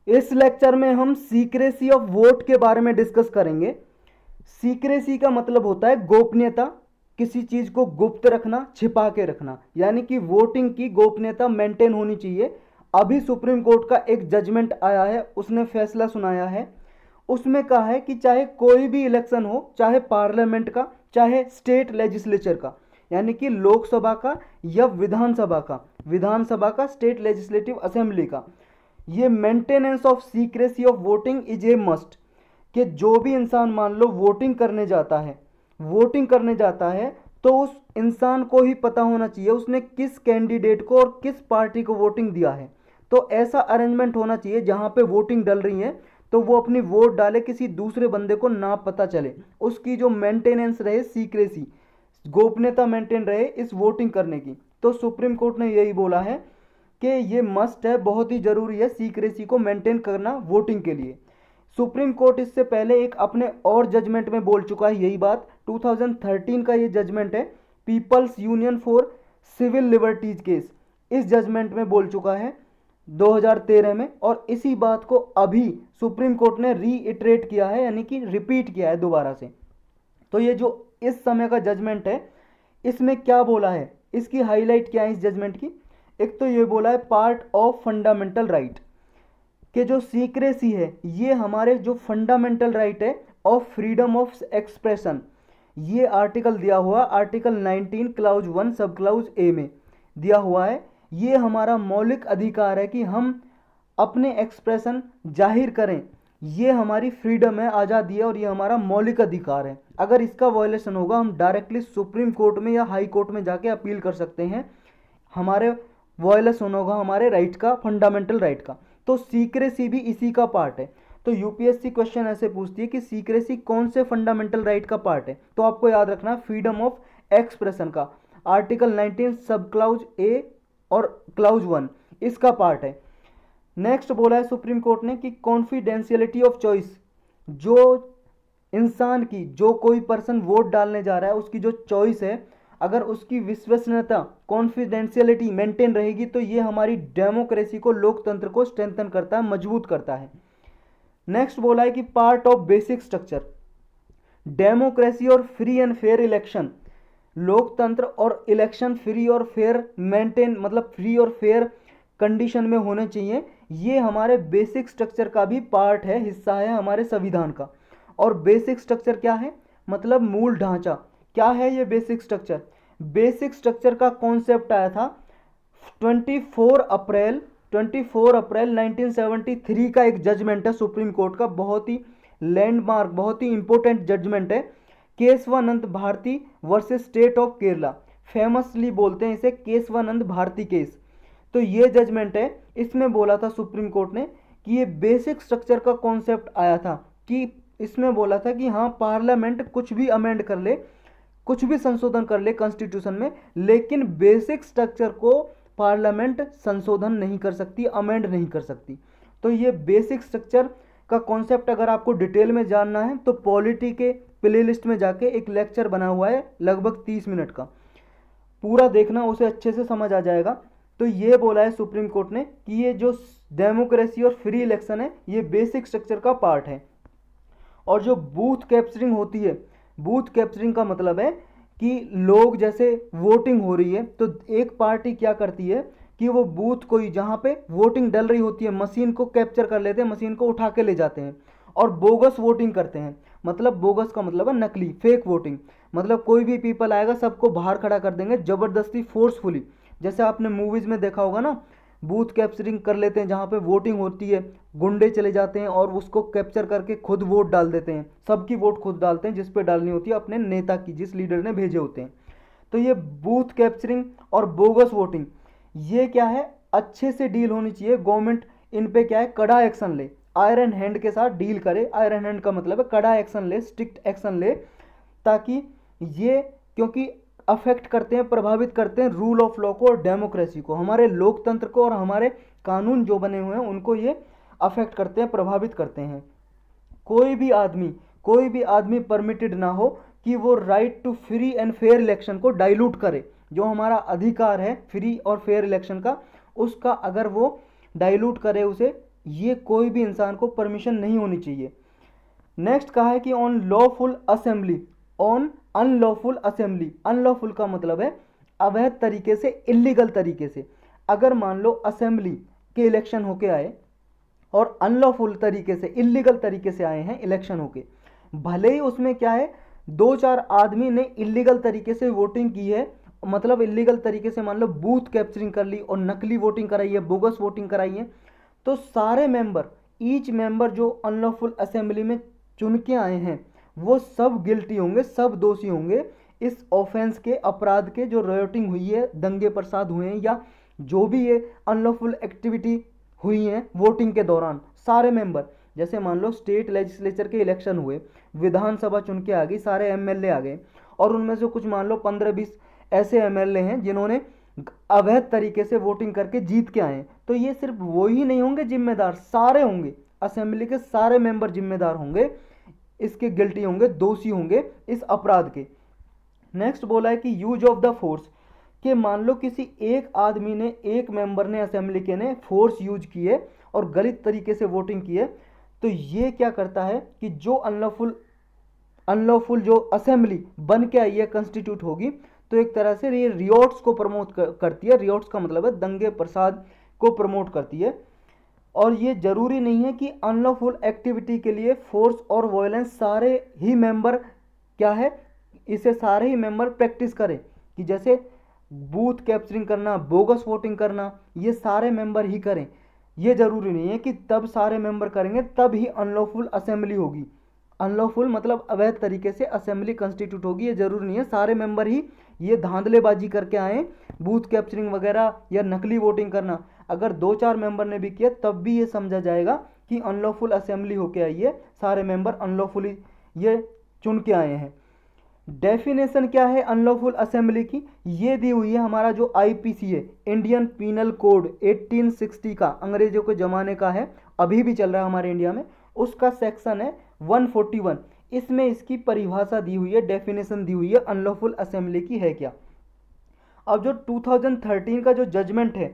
इस लेक्चर में हम सीक्रेसी ऑफ वोट के बारे में डिस्कस करेंगे। सीक्रेसी का मतलब होता है गोपनीयता, किसी चीज को गुप्त रखना, छिपा के रखना, यानी कि वोटिंग की गोपनीयता मेंटेन होनी चाहिए। अभी सुप्रीम कोर्ट का एक जजमेंट आया है, उसने फैसला सुनाया है। उसमें कहा है कि चाहे कोई भी इलेक्शन हो, चाहे पार्लियामेंट का, चाहे स्टेट लेजिस्लेचर का, यानी कि लोकसभा का या विधानसभा का, स्टेट लेजिस्लेटिव असेंबली का, ये maintenance of secrecy of voting is a must. कि जो भी इंसान मान लो वोटिंग करने जाता है तो उस इंसान को ही पता होना चाहिए उसने किस कैंडिडेट को और किस पार्टी को वोटिंग दिया है। तो ऐसा अरेंजमेंट होना चाहिए जहां पे वोटिंग डल रही है तो वो अपनी वोट डाले, किसी दूसरे बंदे को ना पता चले, उसकी जो मेंटेनेंस रहे, सीक्रेसी, गोपनीयता मेंटेन रहे इस वोटिंग करने की। तो सुप्रीम कोर्ट ने यही बोला है कि ये मस्ट है, बहुत ही जरूरी है सीक्रेसी को मेंटेन करना वोटिंग के लिए। सुप्रीम कोर्ट इससे पहले एक अपने और जजमेंट में बोल चुका है यही बात। 2013 का ये जजमेंट है, people's union for civil liberties case, इस जजमेंट में बोल चुका है 2013 में। और इसी बात को अभी सुप्रीम कोर्ट ने रीइटरेट किया है, यानी कि रिपीट किया है दोबारा से। तो ये जो इस समय का जजमेंट है इसमें क्या बोला है, इसकी हाईलाइट क्या है इस जजमेंट की। एक तो ये बोला है पार्ट ऑफ फंडामेंटल राइट, कि जो सीक्रेसी है ये हमारे जो फंडामेंटल राइट है ऑफ फ्रीडम ऑफ एक्सप्रेशन, ये आर्टिकल दिया हुआ, आर्टिकल 19 क्लाउज 1 सब क्लाउज ए में दिया हुआ है। ये हमारा मौलिक अधिकार है कि हम अपने एक्सप्रेशन जाहिर करें, ये हमारी फ्रीडम है, आज़ादी है, और ये हमारा मौलिक अधिकार है। अगर इसका वायलेशन होगा हम डायरेक्टली सुप्रीम कोर्ट में या हाई कोर्ट में जाके अपील कर सकते हैं, हमारे वायलेशन होगा हमारे राइट का, फंडामेंटल राइट का। तो सीक्रेसी भी इसी का पार्ट है। तो यूपीएससी क्वेश्चन ऐसे पूछती है कि सीक्रेसी कौन से फंडामेंटल राइट का पार्ट है, तो आपको याद रखना फ्रीडम ऑफ एक्सप्रेशन का आर्टिकल 19 सब क्लाउज ए और क्लाउज 1 इसका पार्ट है। नेक्स्ट बोला है सुप्रीम कोर्ट ने कि कॉन्फिडेंशियलिटी ऑफ चॉइस, जो इंसान की, जो कोई पर्सन वोट डालने जा रहा है उसकी जो चॉइस है, अगर उसकी विश्वसनीयता, कॉन्फिडेंशियलिटी मेंटेन रहेगी तो ये हमारी डेमोक्रेसी को, लोकतंत्र को स्ट्रेंथन करता है, मजबूत करता है। नेक्स्ट बोला है कि part of basic structure, democracy और फ्री एंड फेयर इलेक्शन, लोकतंत्र और इलेक्शन फ्री और फेयर मेंटेन, मतलब फ्री और फेयर कंडीशन में होने चाहिए, ये हमारे बेसिक स्ट्रक्चर का भी पार्ट है, हिस्सा है हमारे संविधान का। और बेसिक स्ट्रक्चर क्या है, मतलब मूल ढांचा। क्या है ये बेसिक स्ट्रक्चर? बेसिक स्ट्रक्चर का कॉन्सेप्ट आया था 24 अप्रैल 1973 का एक जजमेंट है सुप्रीम कोर्ट का, बहुत ही लैंडमार्क, बहुत ही इंपॉर्टेंट जजमेंट है, Kesavananda Bharati versus state of Kerala, famously बोलते हैं इसे केशवानंद भारती केस। तो ये जजमेंट है, इसमें बोला था सुप्रीम कोर्ट ने कि ये बेसिक स्ट्रक्चर का कॉन्सेप्ट आया था, कि इसमें बोला था कि हाँ पार्लियामेंट कुछ भी अमेंड कर ले, कुछ भी संशोधन कर ले कॉन्स्टिट्यूशन में, लेकिन बेसिक स्ट्रक्चर को पार्लियामेंट संशोधन नहीं कर सकती, अमेंड नहीं कर सकती। तो ये बेसिक स्ट्रक्चर का कॉन्सेप्ट अगर आपको डिटेल में जानना है तो पॉलिटी के प्लेलिस्ट में जाके एक लेक्चर बना हुआ है लगभग 30 मिनट का, पूरा देखना, उसे अच्छे से समझ आ जाएगा। तो ये बोला है सुप्रीम कोर्ट ने कि ये जो डेमोक्रेसी और फ्री इलेक्शन है ये बेसिक स्ट्रक्चर का पार्ट है। और जो बूथ कैप्चरिंग होती है, बूथ कैप्चरिंग का मतलब है कि लोग, जैसे वोटिंग हो रही है तो एक पार्टी क्या करती है कि वो बूथ कोई जहाँ पे वोटिंग डल रही होती है मशीन को कैप्चर कर लेते हैं, मशीन को उठा के ले जाते हैं और बोगस वोटिंग करते हैं। मतलब बोगस का मतलब है नकली, फेक वोटिंग। मतलब कोई भी पीपल आएगा सबको बाहर खड़ा कर देंगे ज़बरदस्ती, फोर्सफुली, जैसे आपने मूवीज़ में देखा होगा ना, बूथ कैप्चरिंग कर लेते हैं, जहाँ पे वोटिंग होती है गुंडे चले जाते हैं और उसको कैप्चर करके खुद वोट डाल देते हैं, सबकी वोट खुद डालते हैं जिस पे डालनी होती है अपने नेता की, जिस लीडर ने भेजे होते हैं। तो ये बूथ कैप्चरिंग और बोगस वोटिंग, ये क्या है, अच्छे से डील होनी चाहिए। गवर्नमेंट इन पे क्या है, कड़ा एक्शन ले, आयरन हैंड के साथ डील करे। आयरन हैंड का मतलब है कड़ा एक्शन ले, स्ट्रिक्ट एक्शन ले, ताकि ये, क्योंकि अफेक्ट करते हैं, प्रभावित करते हैं रूल ऑफ लॉ को और डेमोक्रेसी को, हमारे लोकतंत्र को, और हमारे कानून जो बने हुए हैं उनको ये अफेक्ट करते हैं, प्रभावित करते हैं। कोई भी आदमी परमिटेड ना हो कि वो right to free and fair election को डाइल्यूट करे। जो हमारा अधिकार है फ्री और फेयर इलेक्शन का, उसका अगर वो डाइल्यूट करे, उसे ये कोई भी इंसान को परमिशन नहीं होनी चाहिए। नेक्स्ट कहा है कि on lawful assembly, on unlawful assembly. Unlawful का मतलब है अवैध तरीके से, इलीगल तरीके से। अगर मान लो असेंबली के इलेक्शन होके आए और अनलॉफुल तरीके से, इलीगल तरीके से आए हैं इलेक्शन होके, भले ही उसमें क्या है, 2-4 आदमी ने इलीगल तरीके से वोटिंग की है, मतलब इलीगल तरीके से मान लो बूथ कैप्चरिंग कर ली और नकली वोटिंग कराई है, बोगस वोटिंग कराई है, तो सारे मेंबर, ईच मेंबर जो अनलॉफुल असेंबली में चुन के आए हैं, वो सब गिल्टी होंगे, सब दोषी होंगे इस ऑफेंस के, अपराध के। जो रायोटिंग हुई है, दंगे प्रसाद हुए हैं, या जो भी ये अनलॉफुल एक्टिविटी हुई हैं वोटिंग के दौरान, सारे मेंबर, जैसे मान लो स्टेट लेजिस्लेचर के इलेक्शन हुए, विधानसभा चुन के आ गई, सारे एमएलए आ गए, और उनमें से कुछ मान लो 15-20 ऐसे एमएलए हैं जिन्होंने अवैध तरीके से वोटिंग करके जीत के आए, तो ये सिर्फ वो ही नहीं होंगे जिम्मेदार, सारे होंगे, असेंबली के सारे मेंबर जिम्मेदार होंगे, इसके गिल्टी होंगे, दोषी होंगे इस अपराध के। नेक्स्ट बोला है कि यूज ऑफ द फोर्स, कि मान लो किसी एक आदमी ने, एक मेंबर ने असेंबली के ने फोर्स यूज किए और गलत तरीके से वोटिंग की है, तो ये क्या करता है कि जो अनलॉफुल जो असेंबली बन के आई है, कंस्टिट्यूट होगी, तो एक तरह से ये रियोट्स को प्रमोट करती है। रियोट्स का मतलब है दंगे प्रसाद को प्रमोट करती है। और ये जरूरी नहीं है कि अनलॉफुल एक्टिविटी के लिए फोर्स और वायलेंस सारे ही मेंबर क्या है, इसे सारे ही मेंबर प्रैक्टिस करें, कि जैसे बूथ कैप्चरिंग करना, बोगस वोटिंग करना, ये सारे मेंबर ही करें। ये जरूरी नहीं है कि तब सारे मेंबर करेंगे तब ही अनलॉफुल असेंबली होगी। अनलॉफुल मतलब अवैध तरीके से असेंबली कंस्टिट्यूट होगी, ये जरूरी नहीं है सारे मेंबर ही ये धांधलेबाजी करके आए, बूथ कैप्चरिंग वगैरह या नकली वोटिंग करना। अगर 2-4 मेंबर ने भी किया तब भी ये समझा जाएगा कि अनलॉफुल असेंबली होके आई है, सारे मेंबर अनलॉफुली ये चुन के आए हैं। डेफिनेशन क्या है अनलॉफुल असेंबली की, ये दी हुई है हमारा जो आईपीसी है, इंडियन पीनल कोड 1860 का, अंग्रेजों के ज़माने का है, अभी भी चल रहा है हमारे इंडिया में, उसका सेक्शन है 141। इसमें इसकी परिभाषा दी हुई है, डेफिनेशन दी हुई है अनलॉफुल असेंबली की है क्या। अब जो 2013 का जो जजमेंट है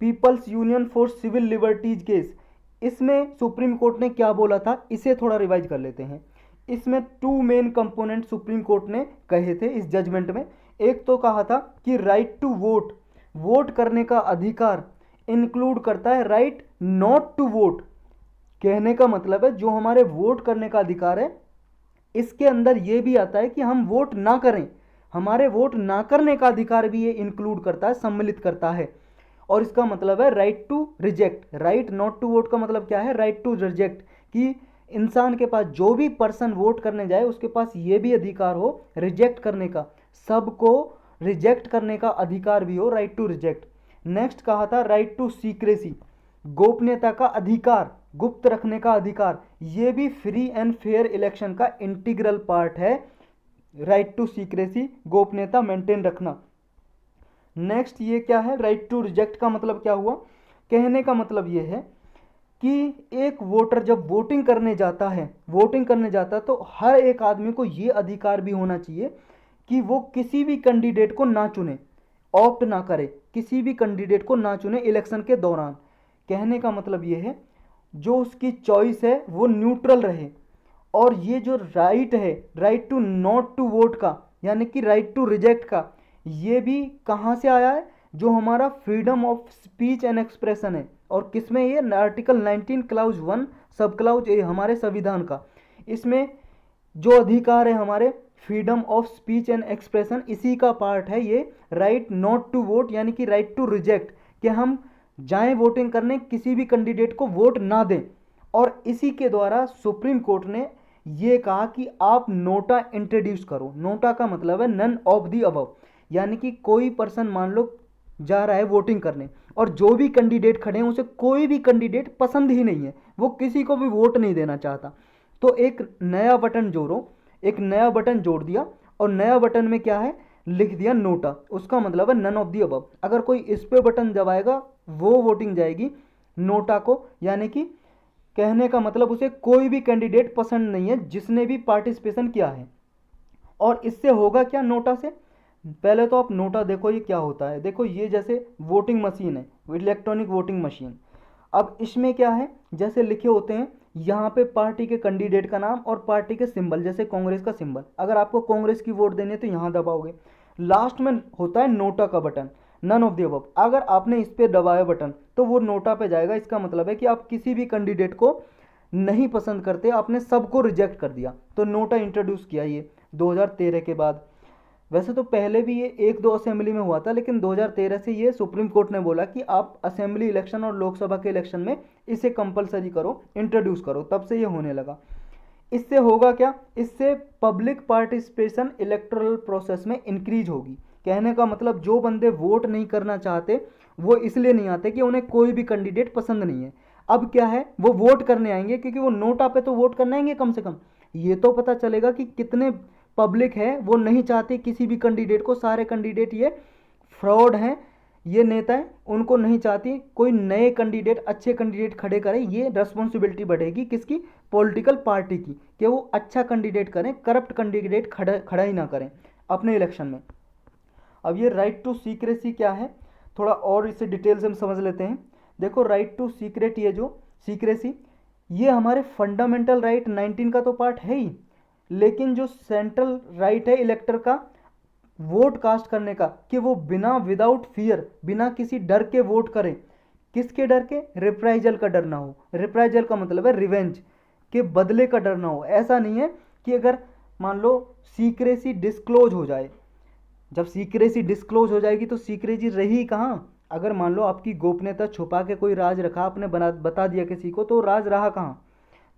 people's union for civil liberties case, इसमें सुप्रीम कोर्ट ने क्या बोला था, इसे थोड़ा रिवाइज कर लेते हैं। इसमें 2 मेन कंपोनेंट सुप्रीम कोर्ट ने कहे थे इस जजमेंट में। एक तो कहा था कि राइट टू वोट, वोट करने का अधिकार इंक्लूड करता है राइट नॉट टू वोट। कहने का मतलब है जो हमारे वोट करने का अधिकार है, इसके अंदर यह भी आता है कि हम वोट ना करें, हमारे वोट ना करने का अधिकार भी ये इंक्लूड करता है, सम्मिलित करता है। और इसका मतलब है right to reject. Right not to vote का मतलब क्या है, राइट टू रिजेक्ट, कि इंसान के पास, जो भी पर्सन वोट करने जाए उसके पास ये भी अधिकार हो रिजेक्ट करने का, सबको रिजेक्ट करने का अधिकार भी हो, राइट टू रिजेक्ट। नेक्स्ट कहा था राइट टू सीक्रेसी, गोपनीयता का अधिकार, गुप्त रखने का अधिकार, ये भी फ्री एंड फेयर इलेक्शन का इंटीग्रल पार्ट है, राइट टू सीक्रेसी, गोपनीयता मेंटेन रखना। नेक्स्ट ये क्या है, राइट टू रिजेक्ट का मतलब क्या हुआ, कहने का मतलब ये है कि एक वोटर जब वोटिंग करने जाता है, तो हर एक आदमी को ये अधिकार भी होना चाहिए कि वो किसी भी कैंडिडेट को ना चुने, ऑप्ट ना करे, किसी भी कैंडिडेट को ना चुने इलेक्शन के दौरान। कहने का मतलब ये है जो उसकी चॉइस है वो न्यूट्रल रहे। और ये जो राइट है, right to not to vote का, यानी कि राइट टू रिजेक्ट का, ये भी कहाँ से आया है, जो हमारा freedom of speech and expression है। और किसमें, ये आर्टिकल 19 क्लाउज 1 सब क्लाउज ए हमारे संविधान का, इसमें जो अधिकार है हमारे freedom of speech and expression, इसी का पार्ट है ये राइट नॉट टू वोट, यानी कि राइट टू रिजेक्ट, कि हम जाएं वोटिंग करने, किसी भी कैंडिडेट को वोट ना दें। और इसी के द्वारा सुप्रीम कोर्ट ने ये कहा कि आप नोटा इंट्रोड्यूस करो। नोटा का मतलब है नन ऑफ दी अबव, यानी कि कोई पर्सन मान लो जा रहा है वोटिंग करने और जो भी कैंडिडेट खड़े हैं उसे कोई भी कैंडिडेट पसंद ही नहीं है, वो किसी को भी वोट नहीं देना चाहता, तो एक नया बटन जोड़ो, एक नया बटन जोड़ दिया और नया बटन में क्या है, लिख दिया नोटा, उसका मतलब है नन ऑफ दी अबव। अगर कोई इस पे बटन दबाएगा वो वोटिंग जाएगी नोटा को, यानी कि कहने का मतलब उसे कोई भी कैंडिडेट पसंद नहीं है जिसने भी पार्टिसिपेशन किया है। और इससे होगा क्या नोटा से, पहले तो आप नोटा देखो ये क्या होता है। देखो ये जैसे वोटिंग मशीन है, इलेक्ट्रॉनिक वोटिंग मशीन, अब इसमें क्या है, जैसे लिखे होते हैं यहाँ पे पार्टी के कैंडिडेट का नाम और पार्टी के सिंबल, जैसे कांग्रेस का सिंबल, अगर आपको कांग्रेस की वोट देनी है तो यहाँ दबाओगे। लास्ट में होता है नोटा का button, none of the above, अगर आपने इस पर दबाया बटन तो वो नोटा पे जाएगा। इसका मतलब है कि आप किसी भी कैंडिडेट को नहीं पसंद करते, आपने सबको रिजेक्ट कर दिया। तो नोटा इंट्रोड्यूस किया ये 2013 के बाद। वैसे तो पहले भी ये एक दो असेंबली में हुआ था, लेकिन 2013 से ये सुप्रीम कोर्ट ने बोला कि आप असेंबली इलेक्शन और लोकसभा के इलेक्शन में इसे कंपलसरी करो, इंट्रोड्यूस करो, तब से ये होने लगा। इससे होगा क्या, इससे पब्लिक पार्टिसिपेशन इलेक्टोरल प्रोसेस में इंक्रीज होगी। कहने का मतलब जो बंदे वोट नहीं करना चाहते वो इसलिए नहीं आते कि उन्हें कोई भी कैंडिडेट पसंद नहीं है। अब क्या है, वो वोट करने आएंगे, क्योंकि वो नोटा पे तो वोट करने आएंगे। कम से कम ये तो पता चलेगा कि कितने पब्लिक है वो नहीं चाहती किसी भी कैंडिडेट को, सारे कैंडिडेट ये फ्रॉड हैं, ये नेता हैं, उनको नहीं चाहती। कोई नए कैंडिडेट, अच्छे कैंडिडेट खड़े करें, ये रेस्पॉन्सिबिलिटी बढ़ेगी किसकी, पॉलिटिकल पार्टी की, कि वो अच्छा कैंडिडेट करें, करप्ट कैंडिडेट खड़ा ही ना करें अपने इलेक्शन में। अब ये राइट टू सीक्रेसी क्या है, थोड़ा और इसे डिटेल से हम समझ लेते हैं। देखो राइट टू सीक्रेट, ये जो सीक्रेसी, ये हमारे फंडामेंटल राइट 19 का तो पार्ट है ही, लेकिन जो सेंट्रल राइट है इलेक्टर का वोट कास्ट करने का, कि वो बिना विदाउट फियर, बिना किसी डर के वोट करें। किसके डर के, रिप्राइजल का डर ना हो। रिप्राइजल का मतलब है रिवेंज, के बदले का डर ना हो। ऐसा नहीं है कि अगर मान लो सीक्रेसी डिस्क्लोज हो जाए, जब सीक्रेसी डिस्क्लोज हो जाएगी तो सीक्रेसी रही कहाँ। अगर मान लो आपकी गोपनीयता छुपा के कोई राज रखा, आपने बता दिया किसी को, तो राज रहा कहाँ।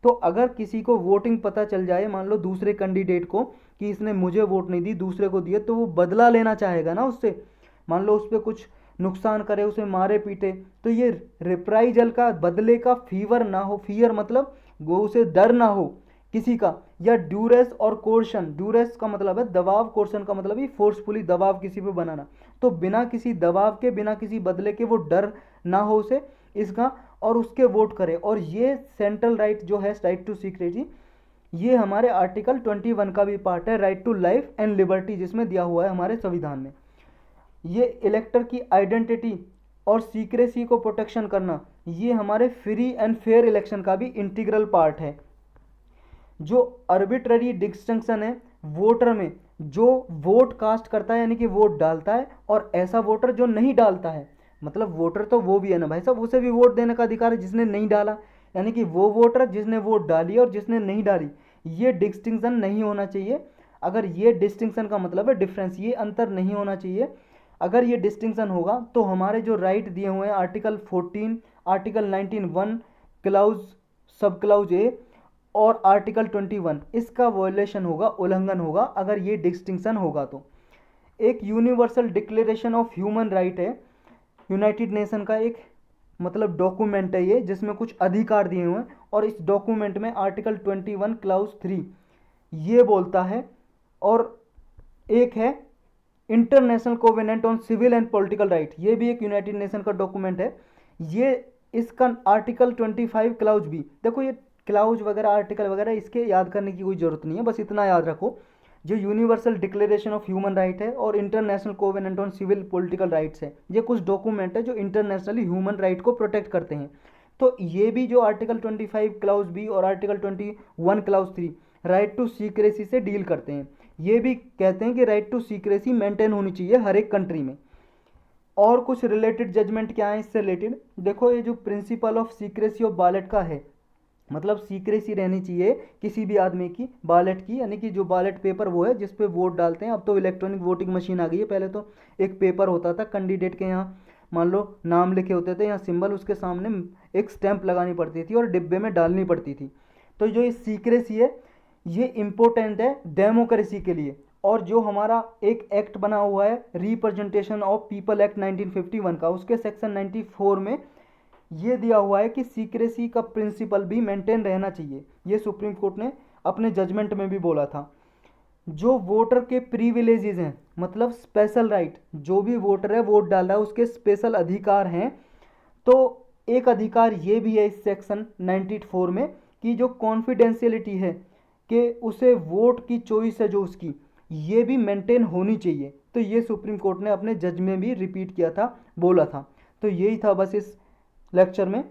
तो अगर किसी को वोटिंग पता चल जाए, मान लो दूसरे कैंडिडेट को, कि इसने मुझे वोट नहीं दी दूसरे को दिए, तो वो बदला लेना चाहेगा ना उससे। मान लो उस पर कुछ नुकसान करे, उसे मारे पीटे, तो ये रिप्राइजल का, बदले का फीवर ना हो। फियर मतलब वो उसे डर ना हो किसी का। या ड्यूरेस और कोर्शन, ड्यूरेस का मतलब है दबाव, कोर्शन का मतलब है फोर्सफुली दबाव किसी पे बनाना। तो बिना किसी दबाव के, बिना किसी बदले के वो डर ना हो उसे इसका, और उसके वोट करे। और ये सेंट्रल राइट जो है, राइट टू सीक्रेसी, ये हमारे आर्टिकल 21 का भी पार्ट है, right to life and liberty, जिसमें दिया हुआ है हमारे संविधान में। ये इलेक्टर की आइडेंटिटी और सीक्रेसी को प्रोटेक्शन करना, ये हमारे फ्री एंड फेयर इलेक्शन का भी इंटीग्रल पार्ट है। जो आर्बिट्ररी डिस्टिंक्शन है वोटर में, जो वोट कास्ट करता है यानी कि वोट डालता है, और ऐसा वोटर जो नहीं डालता है, मतलब वोटर तो वो भी है ना भाई साहब, उसे भी वोट देने का अधिकार है जिसने नहीं डाला, यानी कि वो वोटर जिसने वोट डाली और जिसने नहीं डाली, ये डिस्टिंक्शन नहीं होना चाहिए। अगर ये डिस्टिंक्शन का मतलब है डिफरेंस, ये अंतर नहीं होना चाहिए। अगर ये डिस्टिंक्शन होगा तो हमारे जो राइट दिए हुए हैं आर्टिकल 14, आर्टिकल 19(1) क्लाउज, सब क्लाउज ए और आर्टिकल 21, इसका वॉयलेशन होगा, उल्लंघन होगा अगर ये डिस्टिंक्शन होगा तो। एक universal declaration of human right है, यूनाइटेड नेशन का एक मतलब डॉक्यूमेंट है ये, जिसमें कुछ अधिकार दिए हुए हैं। और इस डॉक्यूमेंट में आर्टिकल 21 क्लाउज 3 ये बोलता है। और एक है international covenant on civil and political right, ये भी एक यूनाइटेड नेशन का डॉक्यूमेंट है। ये इसका आर्टिकल 25 क्लाउज भी, देखो ये क्लाउज वगैरह आर्टिकल वगैरह इसके याद करने की कोई ज़रूरत नहीं है, बस इतना याद रखो। जो universal declaration of human right है और international covenant on civil political rights है, ये कुछ डॉक्यूमेंट है जो इंटरनेशनली ह्यूमन राइट को प्रोटेक्ट करते हैं। तो ये भी जो आर्टिकल 25 क्लाउज बी और article 21 clause 3 right to secrecy से डील करते हैं। ये भी कहते हैं कि राइट टू सीक्रेसी मेंटेन होनी चाहिए हर एक कंट्री में। और कुछ रिलेटेड जजमेंट क्या है इससे रिलेटेड, देखो ये जो principle of secrecy of ballot का है, मतलब सीक्रेसी रहनी चाहिए किसी भी आदमी की बैलेट की, यानी कि जो बैलेट पेपर वो है जिस पे वोट डालते हैं। अब तो इलेक्ट्रॉनिक वोटिंग मशीन आ गई है, पहले तो एक पेपर होता था कैंडिडेट के यहाँ, मान लो नाम लिखे होते थे, यहाँ सिंबल, उसके सामने एक स्टैंप लगानी पड़ती थी और डिब्बे में डालनी पड़ती थी। तो जो ये सीक्रेसी है ये इम्पोर्टेंट है डेमोक्रेसी के लिए। और जो हमारा एक एक्ट बना हुआ है रिप्रेजेंटेशन ऑफ पीपल एक्ट 1951 का, उसके सेक्शन 94 में ये दिया हुआ है कि सीक्रेसी का प्रिंसिपल भी मेंटेन रहना चाहिए। ये सुप्रीम कोर्ट ने अपने जजमेंट में भी बोला था। जो वोटर के प्रिविलेजेस हैं, मतलब स्पेशल राइट, जो भी वोटर है वोट डाल रहा है उसके स्पेशल अधिकार हैं। तो एक अधिकार ये भी है इस सेक्शन 94 में कि जो कॉन्फिडेंशियलिटी है, कि उसे वोट की चॉइस है जो उसकी, ये भी मेंटेन होनी चाहिए। तो ये सुप्रीम कोर्ट ने अपने जज में भी रिपीट किया था, बोला था। तो यही था बस इस लेक्चर में।